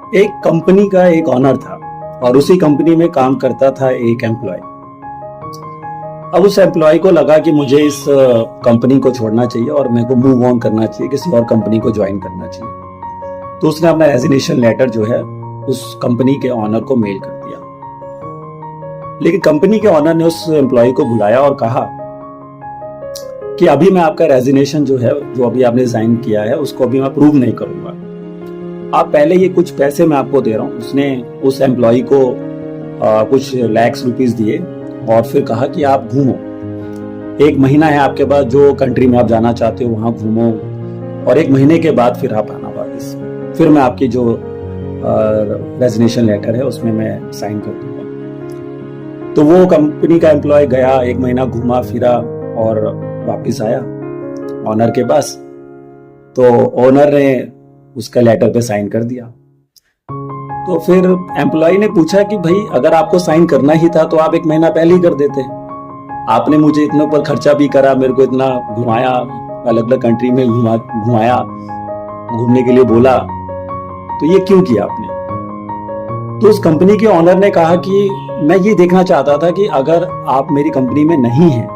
एक कंपनी का एक ऑनर था और उसी कंपनी में काम करता था एक एम्प्लॉय। अब उस एम्प्लॉय को लगा कि मुझे इस कंपनी को छोड़ना चाहिए और मेरे को मूव ऑन करना चाहिए, किसी और कंपनी को ज्वाइन करना चाहिए। तो उसने अपना रेजिग्नेशन लेटर जो है उस कंपनी के ऑनर को मेल कर दिया। लेकिन कंपनी के ऑनर ने उस एम्प्लॉय को बुलाया और कहा कि अभी मैं आपका रेजिग्नेशन जो है, जो अभी आपने रिजाइन किया है, उसको अभी मैं अप्रूव नहीं करूंगा। आप पहले ये कुछ पैसे मैं आपको दे रहा हूं। उसने उस एम्प्लॉय को कुछ लाख रुपीस दिए और फिर कहा कि आप घूमो, 1 महीना है आपके पास, जो कंट्री में आप जाना चाहते हो वहां घूमो और 1 महीने के बाद फिर आप आना वापस। फिर मैं आपकी जो रेजिग्नेशन लेटर है उसमें मैं साइन कर दूंगा। तो वो कंपनी का एम्प्लॉय गया, 1 महीना घूमा फिरा और वापस आया ऑनर के पास। तो ऑनर ने उसका लेटर पे साइन कर दिया। तो फिर एम्प्लॉय ने पूछा कि भाई अगर आपको साइन करना ही था तो आप 1 महीना पहले ही कर देते। आपने मुझे इतने ऊपर खर्चा भी करा, मेरे को इतना घुमाया, अलग अलग कंट्री में घुमाया, घूमने के लिए बोला, तो ये क्यों किया आपने? तो उस कंपनी के ऑनर ने कहा कि मैं ये देखना चाहता था कि अगर आप मेरी कंपनी में नहीं हैं,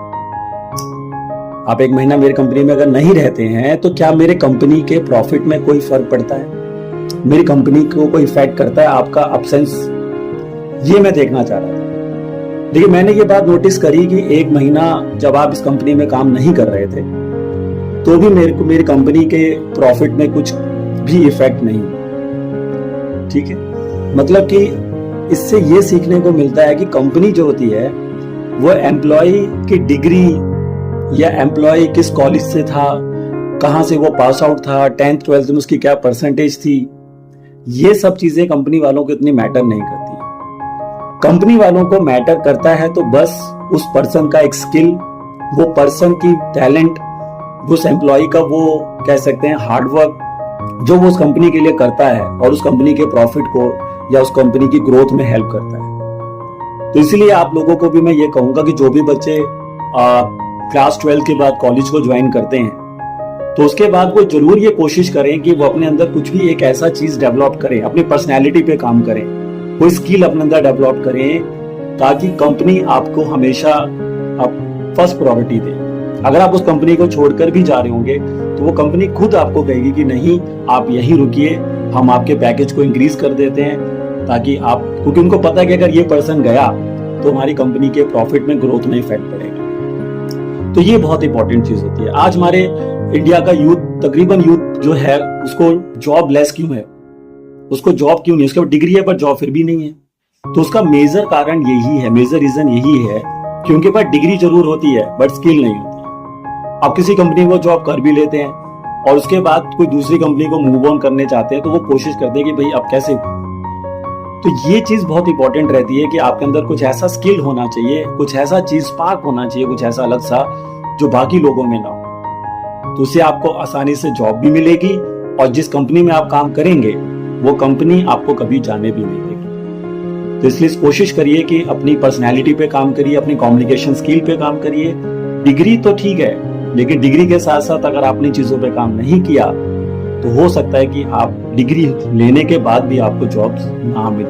आप 1 महीना मेरी कंपनी में अगर नहीं रहते हैं, तो क्या मेरे कंपनी के प्रॉफिट में कोई फर्क पड़ता है, मेरी कंपनी को कोई इफेक्ट करता है आपका अब्सेंस? ये मैं देखना चाह रहा था। लेकिन मैंने ये बात नोटिस करी कि 1 महीना जब आप इस कंपनी में काम नहीं कर रहे थे तो भी मेरी कंपनी के प्रॉफिट में कुछ भी इफेक्ट नहीं। ठीक है, मतलब कि इससे ये सीखने को मिलता है कि कंपनी जो होती है वो एम्प्लॉय की डिग्री या एम्प्लॉय किस कॉलेज से था, कहां से वो पास आउट था, 10th 12th में उसकी क्या परसेंटेज थी, ये सब चीजें कंपनी वालों को इतनी मैटर नहीं करती। कंपनी वालों को मैटर करता है तो बस उस पर्सन का एक स्किल, वो पर्सन की टैलेंट, उस एम्प्लॉय का वो कह सकते हैं हार्डवर्क जो वो उस कंपनी के लिए करता है और उस कंपनी के प्रॉफिट को या उस कंपनी की ग्रोथ में हेल्प करता है। तो इसलिए आप लोगों को भी मैं ये कहूंगा कि जो भी बच्चे क्लास 12 के बाद कॉलेज को ज्वाइन करते हैं तो उसके बाद वो जरूर ये कोशिश करें कि वो अपने अंदर कुछ भी एक ऐसा चीज डेवलप करें, अपनी पर्सनैलिटी पे काम करें, कोई स्किल अपने अंदर डेवलप करें ताकि कंपनी आपको हमेशा फर्स्ट प्रायोरिटी दे। अगर आप उस कंपनी को छोड़कर भी जा रहे होंगे तो वो कंपनी खुद आपको कहेगी कि नहीं, आप यहीं रुकिए, हम आपके पैकेज को इंक्रीज कर देते हैं, ताकि आप, क्योंकि उनको पता है कि अगर ये पर्सन गया तो हमारी कंपनी के प्रॉफिट में, ग्रोथ में इफेक्ट पड़ेगा। तो ये बहुत इंपॉर्टेंट चीज होती है। आज हमारे इंडिया का यूथ, तकरीबन यूथ जो है, उसको जॉब लेस क्यों है, उसको जॉब क्यों नहीं, उसके पास डिग्री है पर जॉब फिर भी नहीं है। तो उसका मेजर कारण यही है, मेजर रीजन यही है कि उनके पास डिग्री जरूर होती है बट स्किल नहीं होती। आप किसी कंपनी को जॉब कर भी लेते हैं और उसके बाद कोई दूसरी कंपनी को मूव ऑन करने चाहते हैं तो वो कोशिश करते हैं कि भाई अब कैसे। तो ये चीज बहुत इंपॉर्टेंट रहती है कि आपके अंदर कुछ ऐसा स्किल होना चाहिए, कुछ ऐसा चीज स्पार्क होना चाहिए, कुछ ऐसा अलग सा जो बाकी लोगों में ना हो। तो उससे आपको आसानी से जॉब भी मिलेगी और जिस कंपनी में आप काम करेंगे वो कंपनी आपको कभी जाने भी नहीं देगी। तो इसलिए कोशिश करिए कि अपनी पर्सनैलिटी पे काम करिए, अपनी कम्युनिकेशन स्किल पे काम करिए। डिग्री तो ठीक है, लेकिन डिग्री के साथ साथ अगर आपने चीजों पे काम नहीं किया तो हो सकता है कि आप डिग्री लेने के बाद भी आपको जॉब्स ना मिल